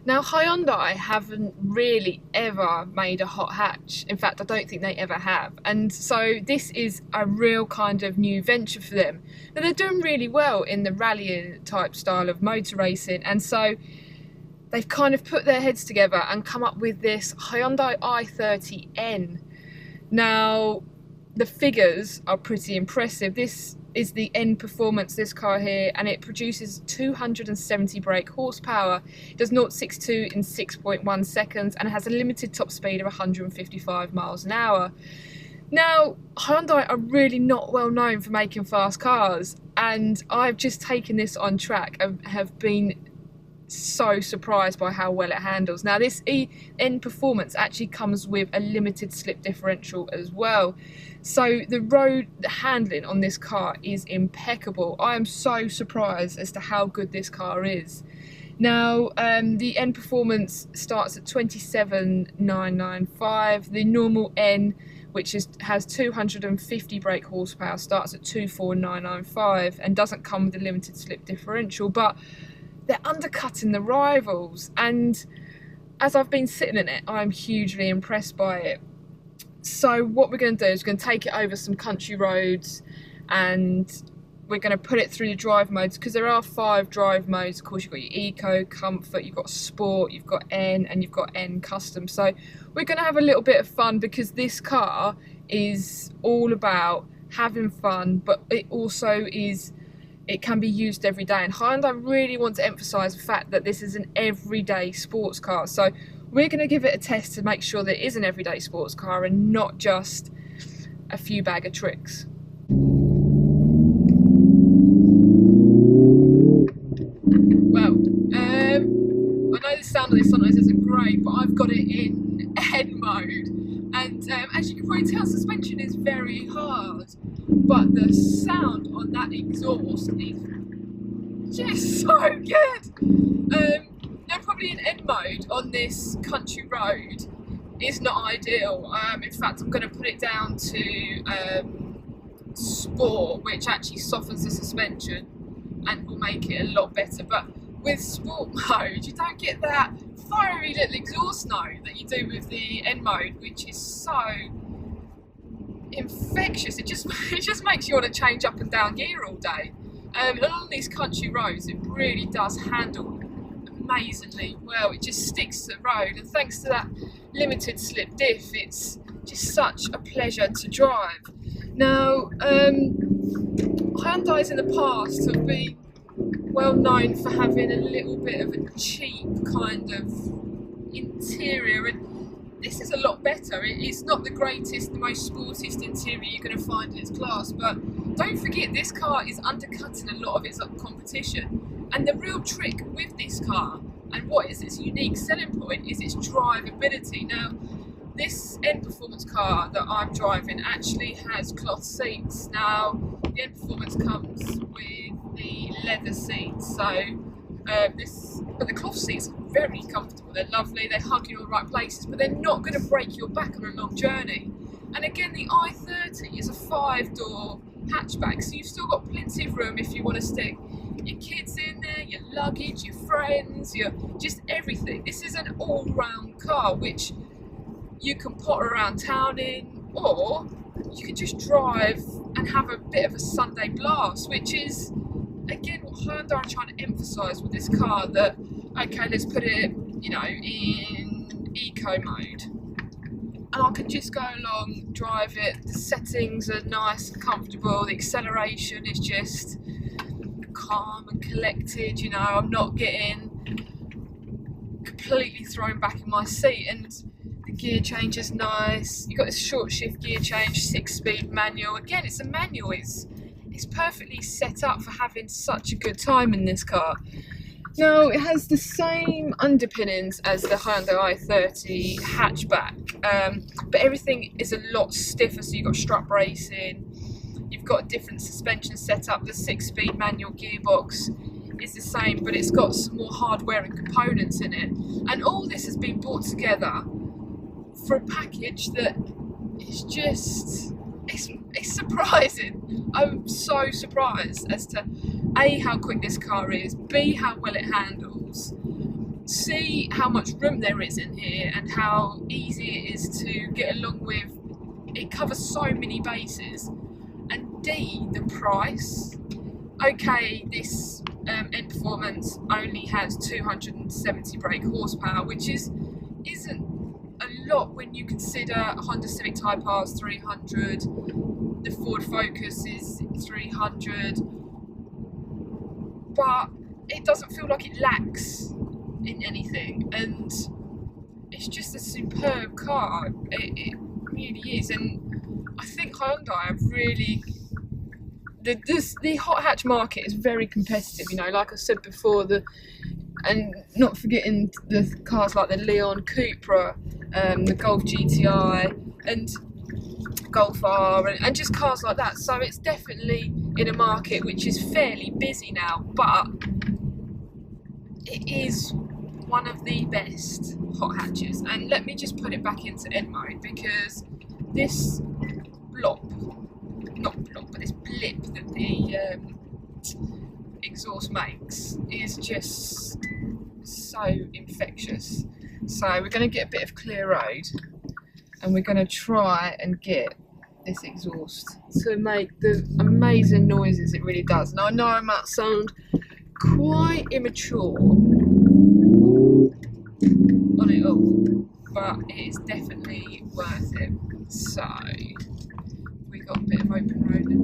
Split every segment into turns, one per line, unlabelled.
Now, Hyundai haven't really ever made a hot hatch. In fact, I don't think they ever have. And so this is a real kind of new venture for them. Now, they're doing really well in the rallying type style of motor racing. And so they've kind of put their heads together and come up with this Hyundai i30N. Now, the figures are pretty impressive. This is the N Performance, this car here, and it produces 270 brake horsepower. It does 0 to 62 in 6.1 seconds and it has a limited top speed of 155 miles an hour. Now, Hyundai are really not well known for making fast cars, and I've just taken this on track and have been so surprised by how well it handles. Now, this N Performance actually comes with a limited slip differential as well, so the road handling on this car is impeccable. I am so surprised as to how good this car is. Now, the N Performance starts at 27,995. The normal N, which has 250 brake horsepower, starts at 24,995 and doesn't come with a limited slip differential, but they're undercutting the rivals, and as I've been sitting in it, I'm hugely impressed by it. So what we're going to do is we're going to take it over some country roads and we're going to put it through the drive modes, because there are 5 drive modes. Of course, you've got your Eco, Comfort, you've got Sport, you've got N, and you've got N Custom. So we're going to have a little bit of fun, because this car is all about having fun, but it also it can be used every day, and Hyundai really want to emphasise the fact that this is an everyday sports car. So we're going to give it a test to make sure that it is an everyday sports car and not just a few bag of tricks. Well, I know the sound of this sometimes isn't great, but I've got it in N mode, and as you can probably tell, suspension is very hard, but the sound on that exhaust is just so good. Now, probably in N mode on this country road is not ideal. In fact, I'm going to put it down to Sport, which actually softens the suspension and will make it a lot better. But with Sport mode, you don't get that fiery little exhaust note that you do with the N mode, which is so infectious. It just makes you want to change up and down gear all day. And on these country roads, it really does handle amazingly well. It just sticks to the road, and thanks to that limited slip diff, it's just such a pleasure to drive. Now, Hyundais in the past have been well known for having a little bit of a cheap kind of interior, and this is a lot better. It's not the greatest, the most sportiest interior you're going to find in its class, but don't forget, this car is undercutting a lot of its competition. And the real trick with this car, and what is its unique selling point, is its drivability. Now, this N Performance car that I'm driving actually has cloth seats. Now, the N Performance comes with the leather seats, so but the cloth seats are very comfortable. They're lovely, they hug you in all the right places, but they're not going to break your back on a long journey. And again, the i30 is a 5-door hatchback, so you've still got plenty of room if you want to stick your kids in there, your luggage, your friends, your just everything. This is an all-round car which you can potter around town in, or you can just drive and have a bit of a Sunday blast, which is again what Hyundai are trying to emphasise with this car, that okay, let's put it, you know, in eco mode, and I can just go along, drive it. The settings are nice and comfortable. The acceleration is just calm and collected. You know, I'm not getting completely thrown back in my seat, and the gear change is nice. You've got this short shift gear change, 6-speed manual. Again, it's a manual. It's perfectly set up for having such a good time in this car. Now, it has the same underpinnings as the Hyundai i30 hatchback, but everything is a lot stiffer. So you've got strut bracing, you've got a different suspension setup. The 6-speed manual gearbox is the same, but it's got some more hardware and components in it. And all this has been brought together for a package that is just, it's surprising. I'm so surprised as to A, how quick this car is, B, how well it handles. C, how much room there is in here and how easy it is to get along with. It covers so many bases. And D, the price. Okay, this N Performance only has 270 brake horsepower, which isn't a lot when you consider a Honda Civic Type R is 300, the Ford Focus is 300, but it doesn't feel like it lacks in anything, and it's just a superb car. It really is, and I think Hyundai have really. The hot hatch market is very competitive, you know, like I said before, and not forgetting the cars like the Leon Cupra, the Golf GTI and Golf R, and just cars like that. So it's definitely in a market which is fairly busy now, but it is one of the best hot hatches. And let me just put it back into N mode, because this but this blip that the exhaust makes is just so infectious. So we're going to get a bit of clear road, and we're going to try and get this exhaust to make the amazing noises it really does. Now I know I might sound quite immature on it all, but it is definitely worth it. So we got a bit of open road now.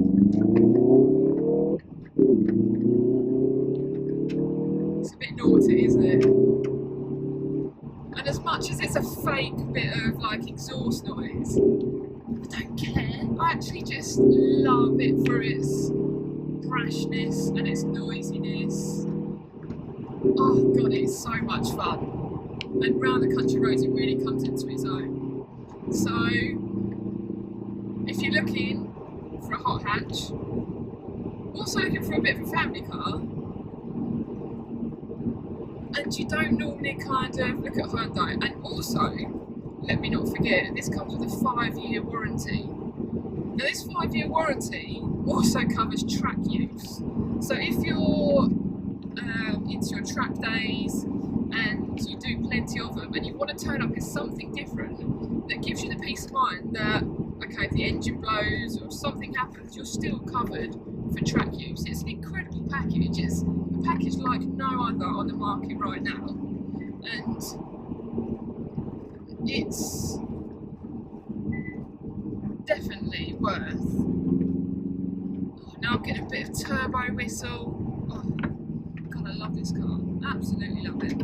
It's a bit naughty, isn't it? And as much as it's a fake bit of like exhaust noise, I don't care. I actually just love it for its brashness and its noisiness. Oh god, it's so much fun. And round the country roads it really comes into its own. So if you're looking for a hot hatch, also looking for a bit of a family car, and you don't normally kind of look at Hyundai, and also, let me not forget, this comes with a 5-year warranty. Now this 5-year warranty also covers track use. So if you're into your track days and you do plenty of them, and you want to turn up as something different that gives you the peace of mind that, okay, if the engine blows or if something happens, you're still covered for track use. It's an incredible package. It's a package like no other on the market right now, and it's definitely worth. Oh, now I'm getting a bit of turbo whistle. Oh, God, I love this car. Absolutely love it.